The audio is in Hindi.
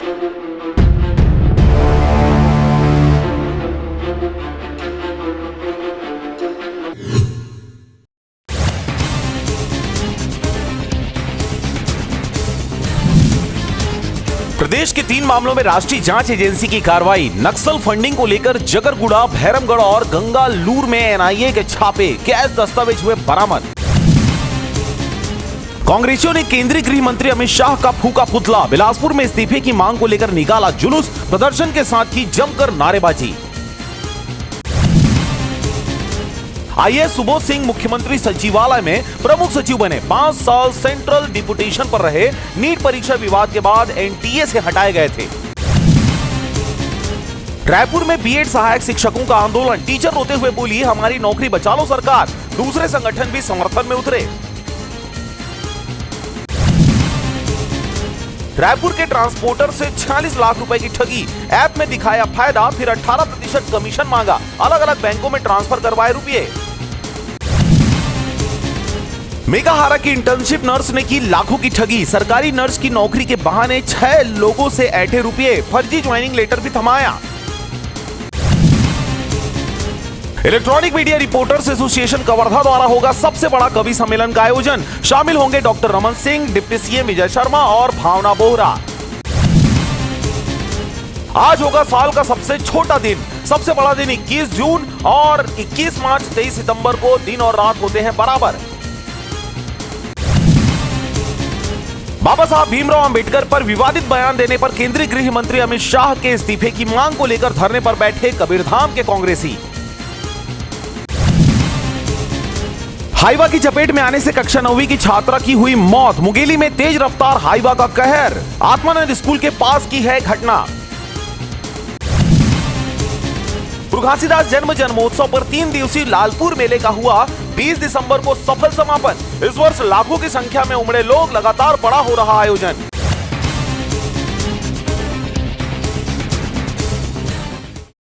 प्रदेश के 3 मामलों में राष्ट्रीय जांच एजेंसी की कार्रवाई। नक्सल फंडिंग को लेकर जगरगुड़ा, भैरमगढ़ और गंगालूर में एनआईए के छापे, कैश दस्तावेज हुए बरामद। कांग्रेसियों ने केंद्रीय गृह मंत्री अमित शाह का फूका पुतला। बिलासपुर में इस्तीफे की मांग को लेकर निकाला जुलूस, प्रदर्शन के साथ की जमकर नारेबाजी। आईएएस सुबोध सिंह मुख्यमंत्री सचिवालय में प्रमुख सचिव बने। 5 साल सेंट्रल डिप्यूटेशन पर रहे। नीट परीक्षा विवाद के बाद एनटीए से हटाए गए थे। रायपुर में बीएड सहायक शिक्षकों का आंदोलन। टीचर रोते हुए बोली, हमारी नौकरी बचा लो सरकार। दूसरे संगठन भी समर्थन में उतरे। रायपुर के ट्रांसपोर्टर से 46 लाख रुपए की ठगी। ऐप में दिखाया फायदा, फिर 18% कमीशन मांगा। अलग अलग बैंकों में ट्रांसफर करवाए रुपए। मेघाहारा की इंटर्नशिप नर्स ने की लाखों की ठगी। सरकारी नर्स की नौकरी के बहाने 6 लोगों से ऐंठे रुपए। फर्जी ज्वाइनिंग लेटर भी थमाया। Electronic media reporters association Kawardha द्वारा होगा सबसे बड़ा कवि सम्मेलन का आयोजन। शामिल होंगे doctor Raman Singh, deputy CM Vijay Sharma और भावना बोहरा। आज होगा साल का सबसे छोटा दिन। सबसे बड़ा दिन 21 जून और 21 मार्च 23 सितंबर को दिन और रात होते हैं बराबर। बाबा साहब भीमराव अंबेडकर पर विवादित बयान देने पर केंद्रीय गृह मंत्री अमित शाह के इस्तीफे की मांग को लेकर धरने पर बैठे कबीरधाम के कांग्रेसी। हाईवा की चपेट में आने से कक्षा 9वीं की छात्रा की हुई मौत। मुंगेली में तेज रफ्तार हाईवा का कहर। आत्मानंद स्कूल के पास की है घटना। गुरु घासीदास जन्म जन्मोत्सव पर 3 दिवसीय लालपुर मेले का हुआ 20 दिसंबर को सफल समापन। इस वर्ष लाखों की संख्या में उमड़े लोग, लगातार बड़ा हो रहा आयोजन।